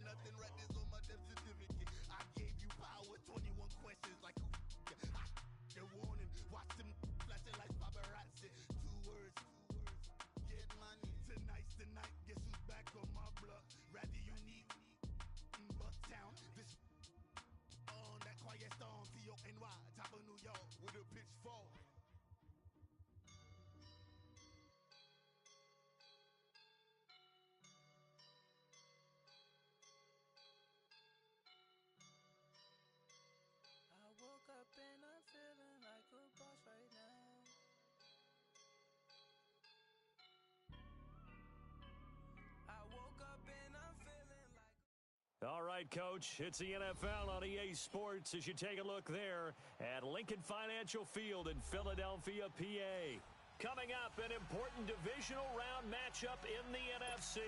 nothing right is on my death certificate. I gave you power, 21 questions like who the warning. Watch them flashing like paparazzi. Two words. Get money. Tonight's the night. Guess who's back on my block? Rather unique. Bucktown. This on that quiet storm. T-O-N-Y. Top of New York with a pitchfork. I woke up and I'm feeling like a boss right now. I woke up and I'm feeling like... All right, Coach, it's the NFL on EA Sports as you take a look there at Lincoln Financial Field in Philadelphia, PA. Coming up, an important divisional round matchup in the NFC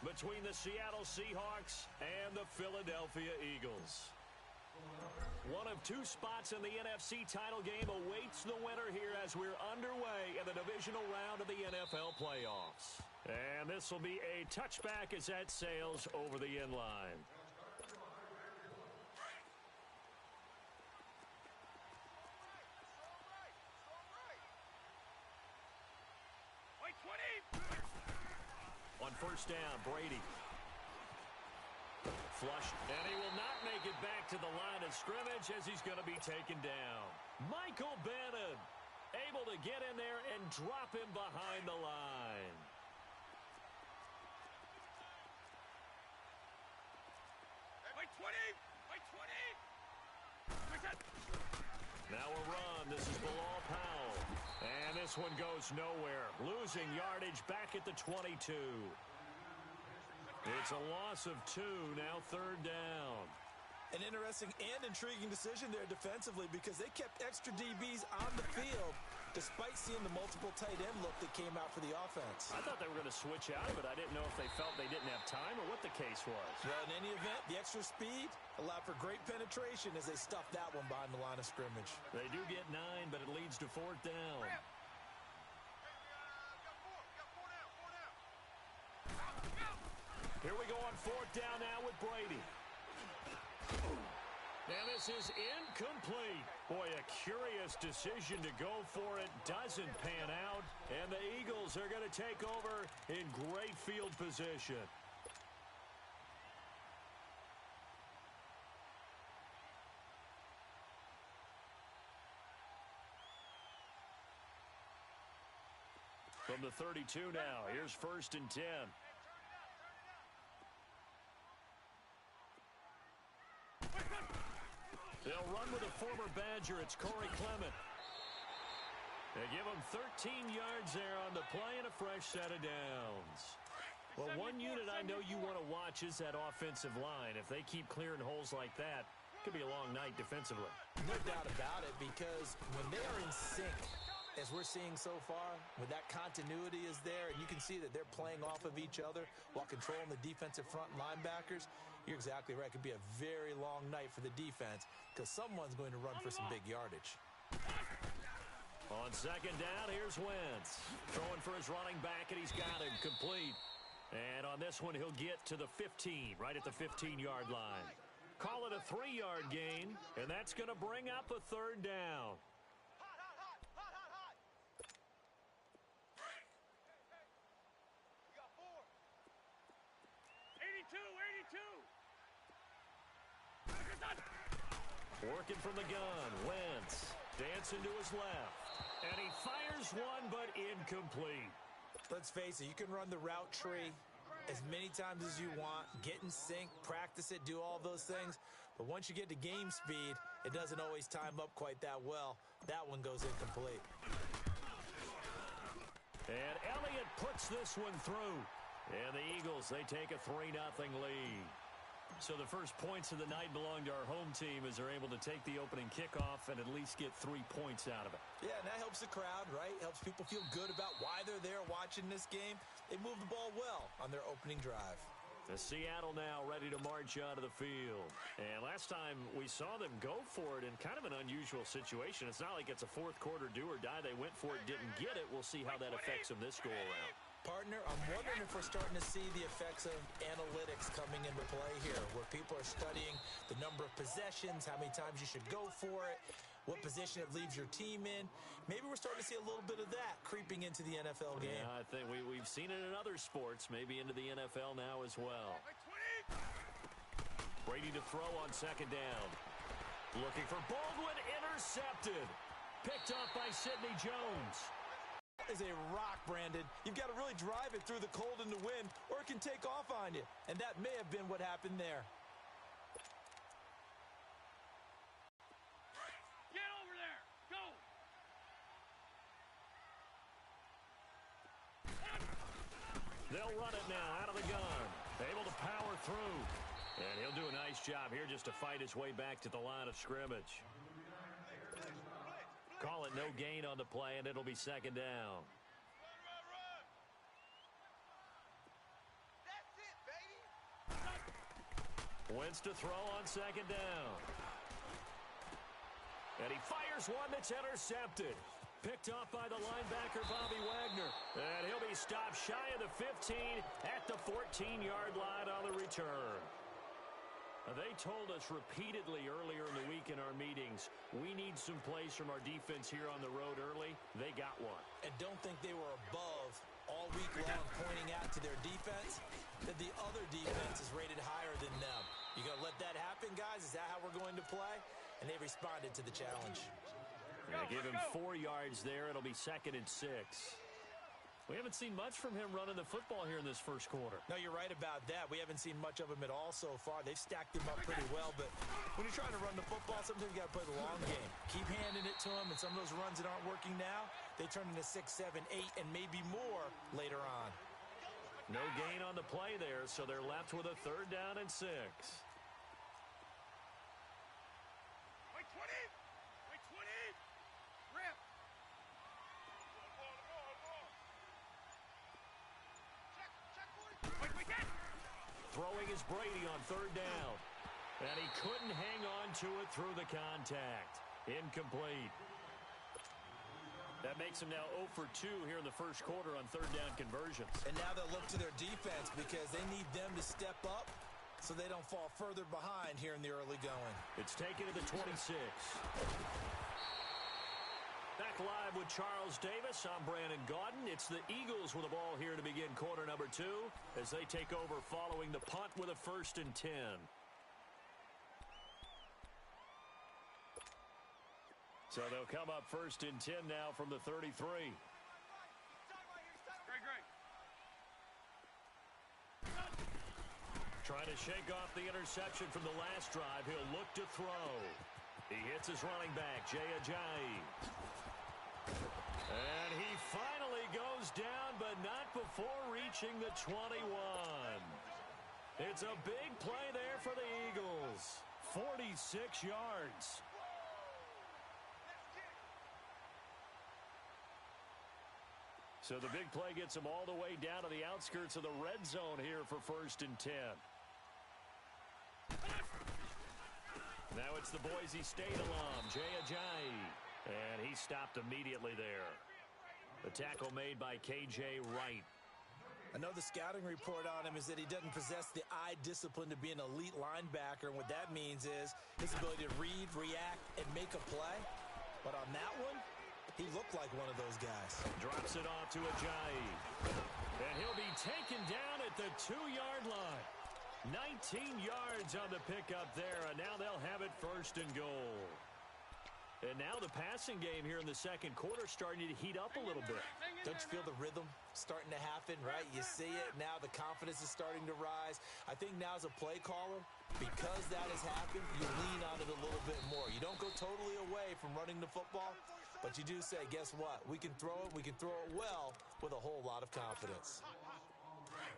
between the Seattle Seahawks and the Philadelphia Eagles. One of two spots in the NFC title game awaits the winner here as we're underway in the divisional round of the NFL playoffs. And this will be a touchback as that sails over the end line. On first down, Brady. Flushed, and he will not make it back to the line of scrimmage as he's going to be taken down. Michael Bannon able to get in there and drop him behind the line. Wait 20! Wait 20! Now a run. This is Bilal Powell. And this one goes nowhere. Losing yardage back at the 22. It's a loss of 2, now third down. An interesting and intriguing decision there defensively because they kept extra DBs on the field despite seeing the multiple tight end look that came out for the offense. I thought they were going to switch out of it. I didn't know if they felt they didn't have time or what the case was. Well, in any event, the extra speed allowed for great penetration as they stuffed that one behind the line of scrimmage. They do get 9, but it leads to fourth down. Here we go on fourth down now with Brady. And this is incomplete. Boy, a curious decision to go for it. Doesn't pan out. And the Eagles are going to take over in great field position. From the 32 now, here's first and 10. They'll run with a former Badger. It's Corey Clement. They give him 13 yards there on the play and a fresh set of downs. Well, one unit I know you want to watch is that offensive line. If they keep clearing holes like that, it could be a long night defensively. No doubt about it, because when they are in sync, as we're seeing so far, when that continuity is there, and you can see that they're playing off of each other while controlling the defensive front linebackers, you're exactly right. It could be a very long night for the defense because someone's going to run for some big yardage. On second down, here's Wentz. Throwing for his running back, and he's got him complete. And on this one, he'll get to the 15, right at the 15-yard line. Call it a 3-yard gain, and that's going to bring up a third down. 82! Working from the gun, Wentz dancing to his left. And he fires one, but incomplete. Let's face it, you can run the route tree as many times as you want, get in sync, practice it, do all those things. But once you get to game speed, it doesn't always time up quite that well. That one goes incomplete. And Elliott puts this one through. And the Eagles, they take a 3-0 lead. So the first points of the night belong to our home team as they're able to take the opening kickoff and at least get 3 points out of it. Yeah, and that helps the crowd, right? Helps people feel good about why they're there watching this game. They move the ball well on their opening drive. The Seattle now ready to march onto the field. And last time we saw them go for it in kind of an unusual situation. It's not like it's a fourth quarter do or die. They went for it, didn't get it. We'll see how that affects them this go around. Partner, I'm wondering if we're starting to see the effects of analytics coming into play here, where people are studying the number of possessions, how many times you should go for it, what position it leaves your team in. Maybe we're starting to see a little bit of that creeping into the NFL game. Yeah, I think we've seen it in other sports, maybe into the NFL now as well. Brady to throw on second down. Looking for Baldwin, intercepted. Picked up by Sidney Jones. Is a rock, Brandon. You've got to really drive it through the cold and the wind, or it can take off on you. And that may have been what happened there. Get over there. Go. They'll run it now out of the gun. Able to power through. And he'll do a nice job here just to fight his way back to the line of scrimmage. Call it no gain on the play, and it'll be second down. That's it, baby. Wentz to throw on second down. And he fires one that's intercepted. Picked off by the linebacker, Bobby Wagner. And he'll be stopped shy of the 15 at the 14-yard line on the return. They told us repeatedly earlier in the week in our meetings, we need some plays from our defense here on the road early. They got one. And don't think they were above all week long pointing out to their defense that the other defense is rated higher than them. You going to let that happen, guys? Is that how we're going to play? And they responded to the challenge. Give him 4 yards there. It'll be 2nd and 6. We haven't seen much from him running the football here in this first quarter. No, you're right about that. We haven't seen much of him at all so far. They've stacked him up pretty well, but when you're trying to run the football, sometimes you got to play the long game. Keep handing it to him, and some of those runs that aren't working now, they turn into 6, 7, 8, and maybe more later on. No gain on the play there, so they're left with a 3rd down and 6. Wait, 20. Wait, 20. Rip. Throwing is Brady on 3rd down. And he couldn't hang on to it through the contact. Incomplete. That makes him now 0 for 2 here in the first quarter on 3rd down conversions. And now they'll look to their defense because they need them to step up so they don't fall further behind here in the early going. It's taken to the 26. Back live with Charles Davis. I'm Brandon Gaudin. It's the Eagles with the ball here to begin quarter number 2 as they take over following the punt with a 1st and 10. So they'll come up 1st and 10 now from the 33. Great. Trying to shake off the interception from the last drive. He'll look to throw. He hits his running back, Jay Ajayi. And he finally goes down, but not before reaching the 21. It's a big play there for the Eagles. 46 yards. So the big play gets him all the way down to the outskirts of the red zone here for 1st and 10. Now it's the Boise State alum, Jay Ajayi. And he stopped immediately there. The tackle made by K.J. Wright. I know the scouting report on him is that he doesn't possess the eye discipline to be an elite linebacker. And what that means is his ability to read, react, and make a play. But on that one, he looked like one of those guys. Drops it off to Ajayi. And he'll be taken down at the 2-yard line. 19 yards on the pickup there, and now they'll have it 1st and goal. And now the passing game here in the second quarter starting to heat up a little bit. Don't you feel the rhythm starting to happen, right? You see it. Now the confidence is starting to rise. I think now as a play caller, because that has happened, you lean on it a little bit more. You don't go totally away from running the football, but you do say, guess what? We can throw it. We can throw it well with a whole lot of confidence.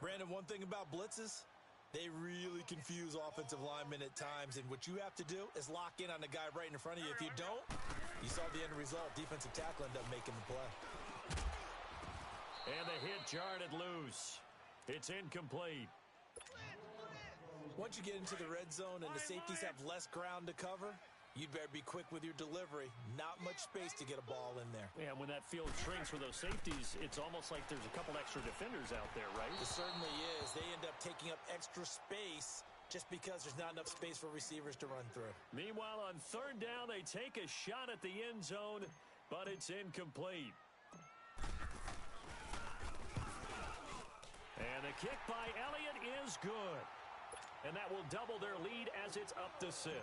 Brandon, one thing about blitzes, they really confuse offensive linemen at times, and what you have to do is lock in on the guy right in front of you. If you don't, you saw the end result. Defensive tackle ended up making the play. And the hit jarred it loose. It's incomplete. Once you get into the red zone and the safeties have less ground to cover, You'd better be quick with your delivery. Not much space to get a ball in there. Yeah, when that field shrinks with those safeties, it's almost like there's a couple extra defenders out there, right? It certainly is. They end up taking up extra space just because there's not enough space for receivers to run through. Meanwhile, on third down, they take a shot at the end zone, but it's incomplete. And the kick by Elliott is good. And that will double their lead as it's up to 6.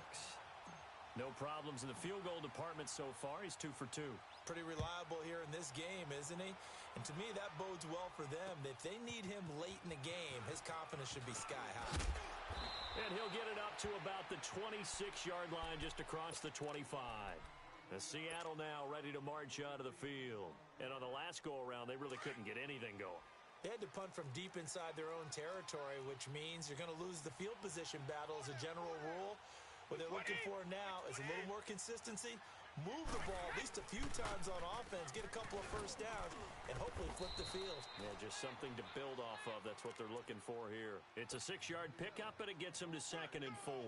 No problems in the field goal department so far. He's 2 for 2. Pretty reliable here in this game, isn't he? And to me, that bodes well for them. If they need him late in the game, his confidence should be sky high. And he'll get it up to about the 26-yard line just across the 25. The Seattle now ready to march out of the field. And on the last go-around, they really couldn't get anything going. They had to punt from deep inside their own territory, which means you're going to lose the field position battle as a general rule. What they're looking for now is a little more consistency, move the ball at least a few times on offense, get a couple of first downs, and hopefully flip the field. Yeah, just something to build off of. That's what they're looking for here. It's a 6-yard pickup, and it gets them to 2nd and 4.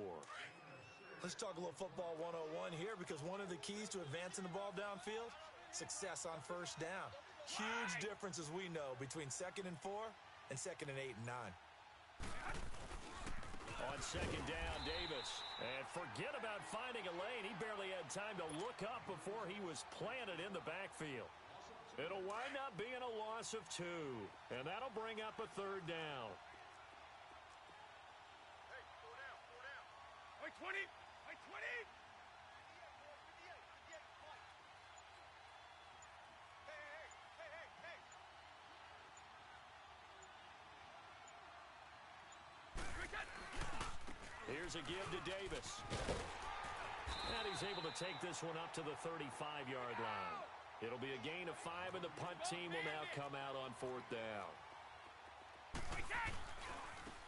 Let's talk a little football 101 here, because one of the keys to advancing the ball downfield, success on first down. Huge difference, as we know, between 2nd and 4 and 2nd and 8 and 9. On 2nd down, Davis. And forget about finding a lane. He barely had time to look up before he was planted in the backfield. It'll wind up being a loss of 2. And that'll bring up a 3rd down. Hey, 4 down, 4 down. Wait, 20. Wait, 20. Here's a give to Davis. And he's able to take this one up to the 35-yard line. It'll be a gain of 5, and the punt team will now come out on 4th down.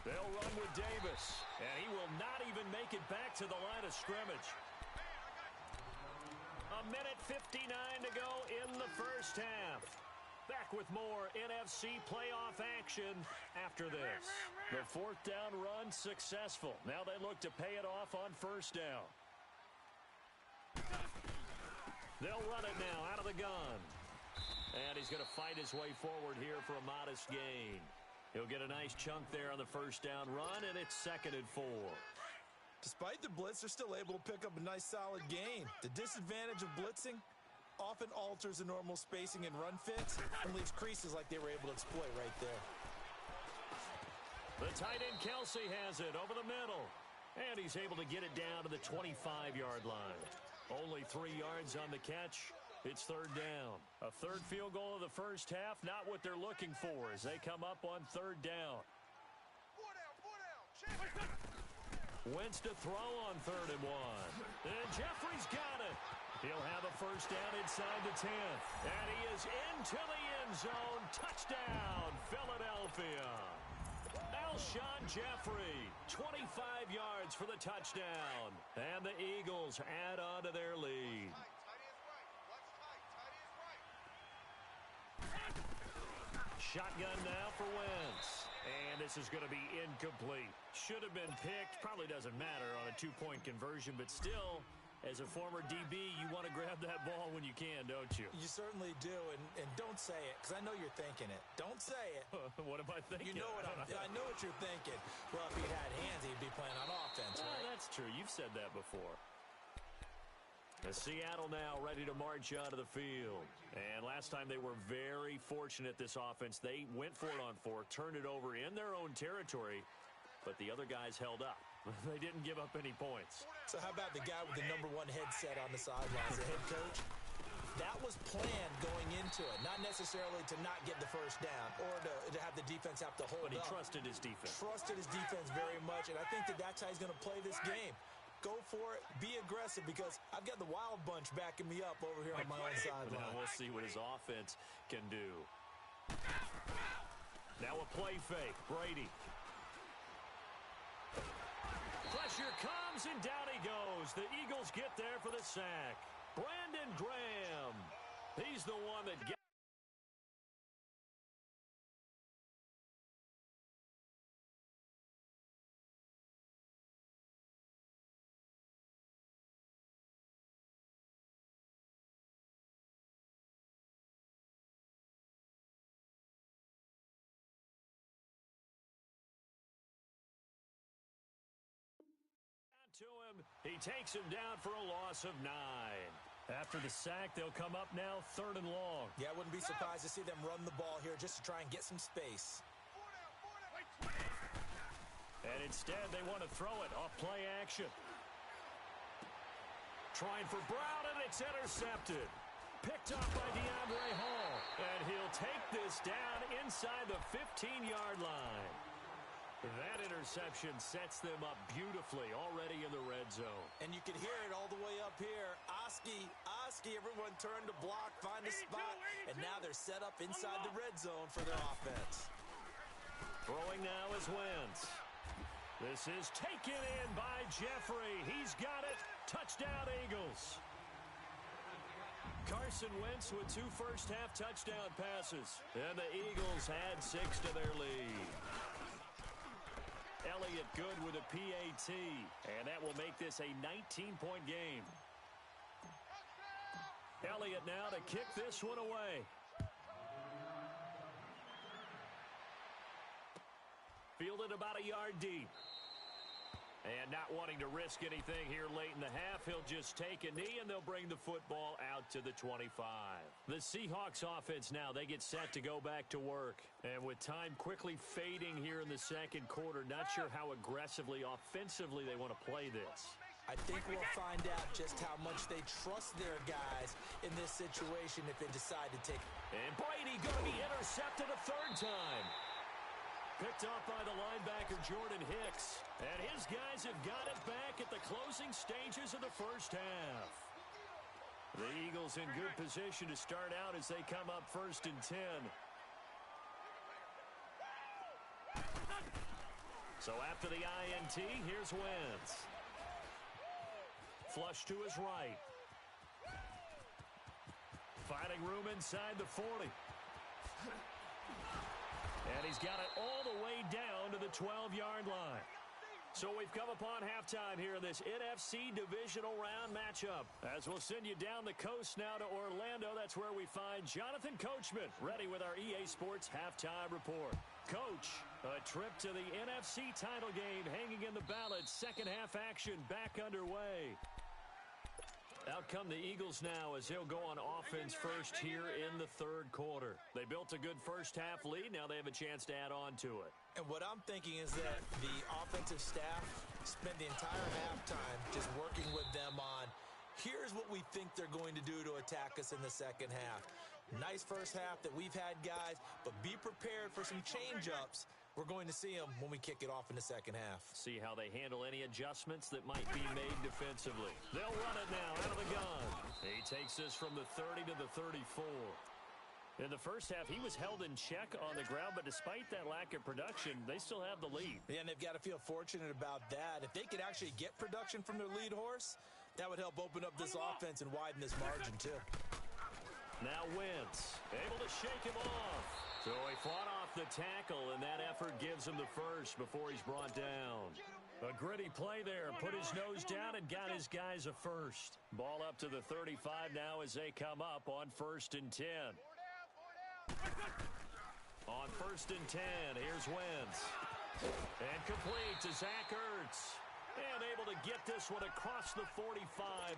They'll run with Davis, and he will not even make it back to the line of scrimmage. A minute 59 to go in the first half. Back with more NFC playoff action after this. The 4th down run successful. Now they look to pay it off on 1st down. They'll run it now out of the gun. And he's going to fight his way forward here for a modest gain. He'll get a nice chunk there on the 1st down run, and it's 2nd and 4. Despite the blitz, they're still able to pick up a nice solid gain. The disadvantage of blitzing often alters the normal spacing and run fits and leaves creases like they were able to exploit right there. The tight end Kelsey has it over the middle. And he's able to get it down to the 25-yard line. Only 3 yards on the catch. It's 3rd down. A 3rd field goal of the first half, not what they're looking for as they come up on 3rd down. 4 down. Wentz to throw on 3rd and 1. And Jeffrey's got it. He'll have a first down inside the 10. And he is into the end zone. Touchdown, Philadelphia. Alshon Jeffrey, 25 yards for the touchdown. And the Eagles add on to their lead. Shotgun now for Wentz. And this is going to be incomplete. Should have been picked. Probably doesn't matter on a 2-point conversion, but still, as a former DB, you want to grab that ball when you can, don't you? You certainly do, and don't say it, because I know you're thinking it. Don't say it. What am I thinking? You know what I know what you're thinking. Well, if he had hands, he'd be playing on offense, right? That's true. You've said that before. The Seattle now ready to march out of the field. And last time they were very fortunate, this offense. They went for it on 4, turned it over in their own territory, but the other guys held up. They didn't give up any points. So how about the guy with the #1 headset on the sidelines, the head coach? That was planned going into it, not necessarily to not get the first down or to have the defense have to hold up. But he trusted his defense. Trusted his defense very much, and I think that's how he's going to play this game. Go for it, be aggressive, because I've got the Wild Bunch backing me up over here on my own sideline. Now we'll see what his offense can do. Now a play fake, Brady. Pressure comes, and down he goes. The Eagles get there for the sack. Brandon Graham. He's the one that gets to him. He takes him down for a loss of 9. After the sack, they'll come up now 3rd and long. Yeah, I wouldn't be surprised to see them run the ball here just to try and get some space. And instead, they want to throw it off play action. Trying for Brown, and it's intercepted. Picked up by DeAndre Hall. And he'll take this down inside the 15-yard line. That interception sets them up beautifully already in the red zone. And you can hear it all the way up here. Oski, everyone turned to block, find a spot, and now they're set up inside the red zone for their offense. Throwing now is Wentz. This is taken in by Jeffrey. He's got it. Touchdown, Eagles. Carson Wentz with 2 first-half touchdown passes. And the Eagles add 6 to their lead. Elliott good with a PAT. And that will make this a 19-point game. Elliott now to kick this one away. Fielded about a yard deep. And not wanting to risk anything here late in the half, he'll just take a knee, and they'll bring the football out to the 25. The Seahawks offense now, they get set to go back to work. And with time quickly fading here in the second quarter, not sure how aggressively, offensively they want to play this. I think we'll find out just how much they trust their guys in this situation if they decide to take. And Brady going to be intercepted a 3rd time. Picked off by the linebacker, Jordan Hicks. And his guys have got it back at the closing stages of the first half. The Eagles in good position to start out as they come up 1st and 10. So after the INT, here's Wentz. Flush to his right. Finding room inside the 40. And he's got it all the way down to the 12-yard line. So we've come upon halftime here in this NFC divisional round matchup. As we'll send you down the coast now to Orlando, that's where we find Jonathan Coachman ready with our EA Sports halftime report. Coach, a trip to the NFC title game hanging in the balance. Second half action back underway. Out come the Eagles now as they'll go on offense first here in the 3rd quarter. They built a good first half lead. Now they have a chance to add on to it. And what I'm thinking is that the offensive staff spent the entire halftime just working with them on, here's what we think they're going to do to attack us in the second half. Nice first half that we've had, guys, but be prepared for some change-ups. We're going to see them when we kick it off in the second half. See how they handle any adjustments that might be made defensively. They'll run it now out of the gun. He takes this from the 30 to the 34. In the first half, he was held in check on the ground, but despite that lack of production, they still have the lead. Yeah, and they've got to feel fortunate about that. If they could actually get production from their lead horse, that would help open up this offense and widen this margin, too. Now Wentz, able to shake him off. So he fought off the tackle, and that effort gives him the first before he's brought down. A gritty play there, put his nose down and got his guys a first. Ball up to the 35 now as they come up on 1st and 10. On 1st and 10, here's Wentz. And complete to Zach Ertz. And able to get this one across the 45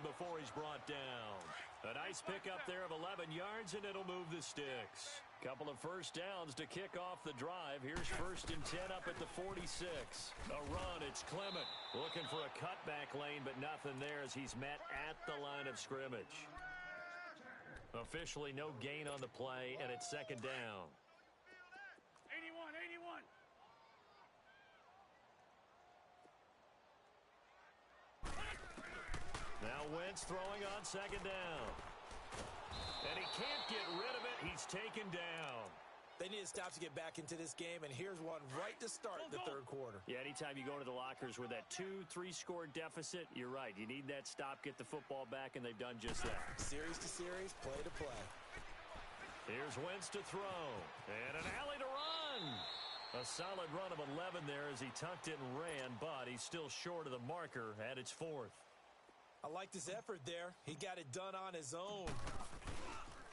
before he's brought down. A nice pickup there of 11 yards, and it'll move the sticks. Couple of first downs to kick off the drive. Here's 1st and 10 up at the 46. A run, it's Clement. Looking for a cutback lane, but nothing there as he's met at the line of scrimmage. Officially no gain on the play, and it's 2nd down. 81. Now Wentz throwing on 2nd down. And he can't get rid of it. He's taken down. They need to stop to get back into this game, and here's one right to start the 3rd quarter. Yeah, anytime you go to the lockers with that 2-3 score deficit, you're right. You need that stop, get the football back, and they've done just that. Series to series, play to play. Here's Wentz to throw. And an alley to run. A solid run of 11 there as he tucked it and ran, but he's still short of the marker at its 4th. I liked his effort there. He got it done on his own.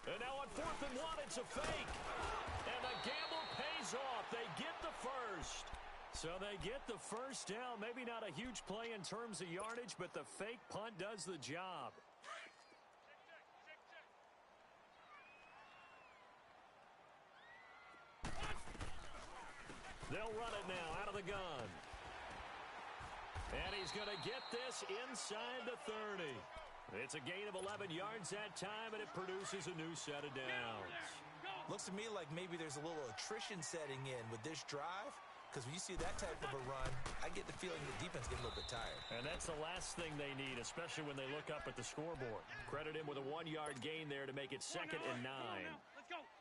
And now on 4th and 1, it's a fake. And the gamble pays off. They get the first. So they get the first down. Maybe not a huge play in terms of yardage, but the fake punt does the job. They'll run it now out of the gun. And he's going to get this inside the 30. It's a gain of 11 yards that time, and it produces a new set of downs. Looks to me like maybe there's a little attrition setting in with this drive. Because when you see that type of a run, I get the feeling the defense gets a little bit tired. And that's the last thing they need, especially when they look up at the scoreboard. Credit him with a 1-yard gain there to make it 2nd and 9.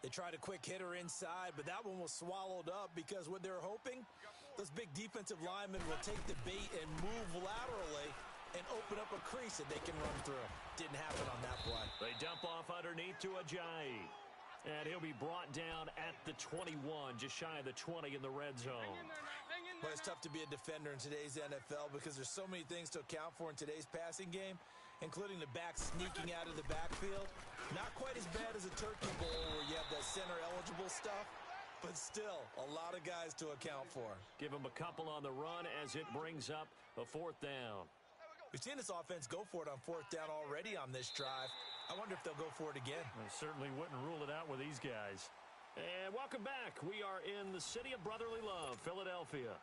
They tried a quick hitter inside, but that one was swallowed up because what they're hoping, those big defensive linemen will take the bait and move laterally and open up a crease that they can run through. Didn't happen on that play. They dump off underneath to Ajayi. And he'll be brought down at the 21, just shy of the 20 in the red zone. But it's tough to be a defender in today's NFL because there's so many things to account for in today's passing game, including the back sneaking out of the backfield. Not quite as bad as a turkey bowl where you have that center-eligible stuff, but still a lot of guys to account for. Give him a couple on the run as it brings up a 4th down. We've seen this offense go for it on 4th down already on this drive. I wonder if they'll go for it again. I certainly wouldn't rule it out with these guys. And welcome back. We are in the city of brotherly love, Philadelphia.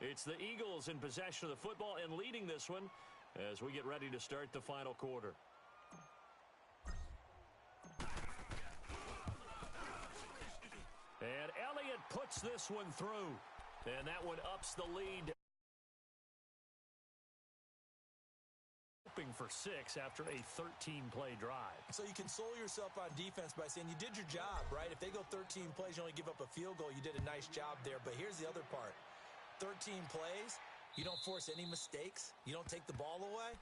It's the Eagles in possession of the football and leading this one as we get ready to start the final quarter. And Elliott puts this one through. And that one ups the lead. For 6 after a 13-play drive. So you console yourself on defense by saying you did your job, right? If they go 13 plays, you only give up a field goal, you did a nice job there. But here's the other part. 13 plays, you don't force any mistakes, you don't take the ball away.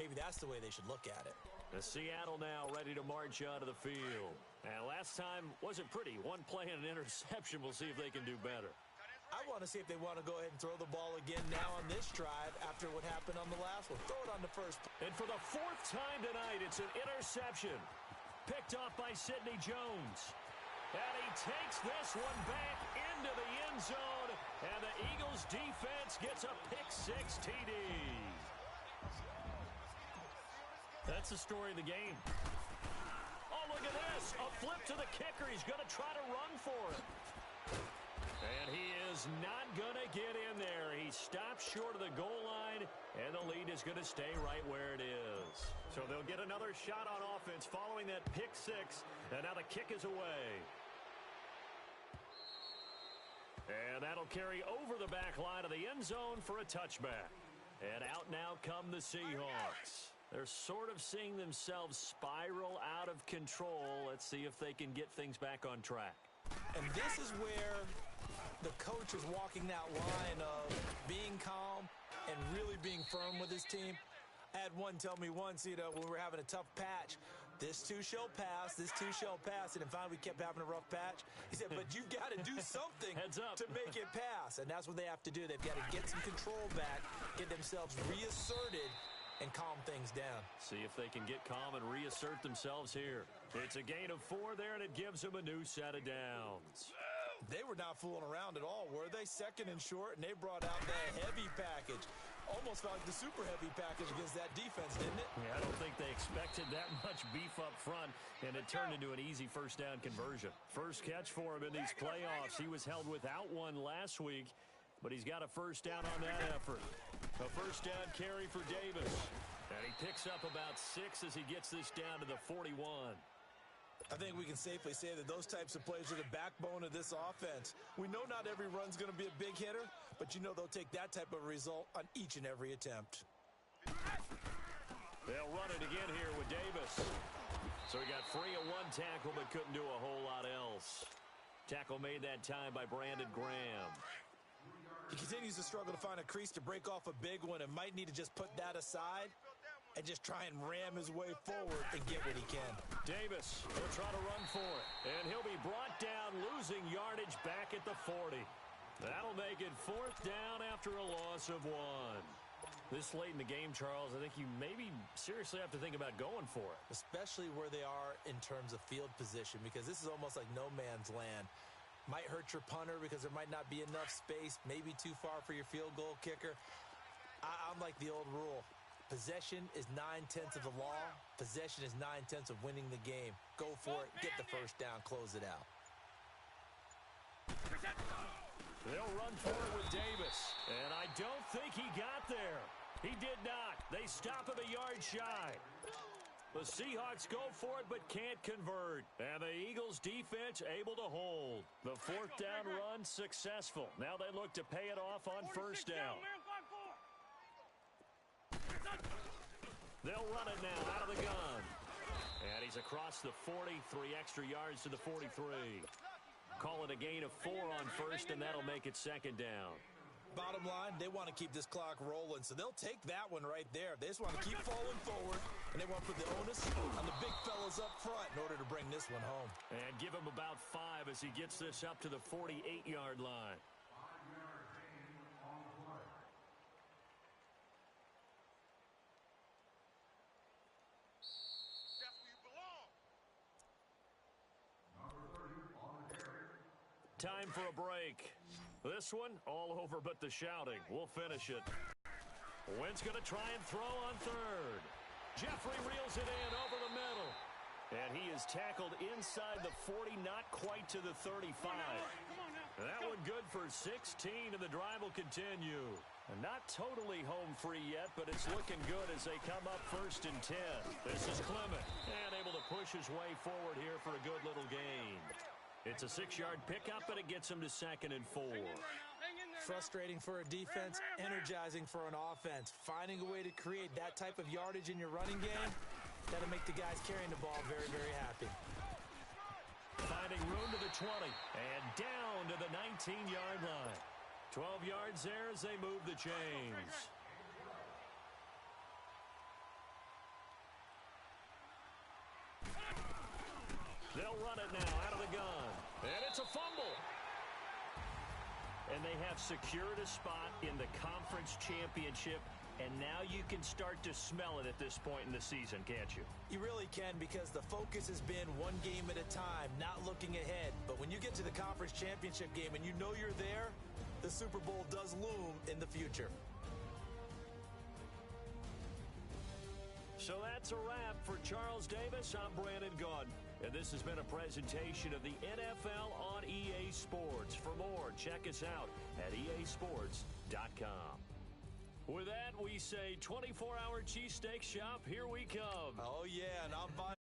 Maybe that's the way they should look at it. The Seattle now ready to march onto the field. And last time wasn't pretty. 1 play and an interception. We'll see if they can do better. I want to see if they want to go ahead and throw the ball again now on this drive after what happened on the last one. Throw it on the first. And for the 4th time tonight, it's an interception. Picked off by Sidney Jones. And he takes this one back into the end zone. And the Eagles defense gets a pick-6 TD. That's the story of the game. Oh, look at this. A flip to the kicker. He's going to try to run for it. And he is not going to get in there. He stops short of the goal line, and the lead is going to stay right where it is. So they'll get another shot on offense following that pick-6, and now the kick is away. And that'll carry over the back line of the end zone for a touchback. And out now come the Seahawks. They're sort of seeing themselves spiral out of control. Let's see if they can get things back on track. And this is where the coach is walking that line of being calm and really being firm with his team. I had one tell me once, when we were having a tough patch, this too shall pass, this too shall pass, and then finally we kept having a rough patch. He said, but you've got to do something Heads up. to make it pass, and that's what they have to do. They've got to get some control back, get themselves reasserted, and calm things down. See if they can get calm and reassert themselves here. It's a gain of 4 there, and it gives them a new set of downs. They were not fooling around at all, were they? 2nd and short, and they brought out the heavy package. Almost felt like the super heavy package against that defense, didn't it? Yeah, I don't think they expected that much beef up front, and it turned into an easy 1st down conversion. First catch for him in these playoffs. He was held without one last week, but he's got a 1st down on that effort. A 1st down carry for Davis. And he picks up about 6 as he gets this down to the 41. I think we can safely say that those types of plays are the backbone of this offense. We know not every run's going to be a big hitter, but you know they'll take that type of result on each and every attempt. They'll run it again here with Davis. So he got free of 1 tackle but couldn't do a whole lot else. Tackle made that time by Brandon Graham. He continues to struggle to find a crease to break off a big one and might need to just put that aside and just try and ram his way forward and get what he can. Davis will try to run for it. And he'll be brought down, losing yardage back at the 40. That'll make it 4th down after a loss of 1. This late in the game, Charles, I think you maybe seriously have to think about going for it. Especially where they are in terms of field position, because this is almost like no man's land. Might hurt your punter because there might not be enough space, maybe too far for your field goal kicker. I'm like the old rule. Possession is 9/10 of the law. Possession is 9/10 of winning the game. Go for it, get the first down, close it out. They'll run for it with Davis. And I don't think he got there. He did not. They stop him a yard shy. The Seahawks go for it but can't convert. And the Eagles defense able to hold. The fourth down run successful. Now they look to pay it off on first down. They'll run it now out of the gun. And he's across the 40, 3 extra yards to the 43. Call it a gain of 4 on first, and that'll make it second down. Bottom line, they want to keep this clock rolling, so they'll take that one right there. They just want to keep falling forward, and they want to put the onus on the big fellas up front in order to bring this one home. And give him about 5 as he gets this up to the 48-yard line. Time for a break. This one, all over but the shouting. We'll finish it. Wynn's going to try and throw on third. Jeffrey reels it in over the middle. And he is tackled inside the 40, not quite to the 35. That one good for 16, and the drive will continue. Not totally home free yet, but it's looking good as they come up first and 10. This is Clement, and able to push his way forward here for a good little gain. It's a 6-yard pickup, and it gets him to second and 4. Frustrating for a defense, energizing for an offense. Finding a way to create that type of yardage in your running game, that'll make the guys carrying the ball very, very happy. Finding room to the 20, and down to the 19-yard line. 12 yards there as they move the chains. They'll run it now out of the gun. And it's a fumble. And they have secured a spot in the conference championship. And now you can start to smell it at this point in the season, can't you? You really can, because the focus has been one game at a time, not looking ahead. But when you get to the conference championship game and you know you're there, the Super Bowl does loom in the future. So that's a wrap for Charles Davis. I'm Brandon Gaudin. And this has been a presentation of the NFL on EA Sports. For more, check us out at easports.com. With that, we say 24-hour cheesesteak shop, here we come. Oh, yeah, and I'm buying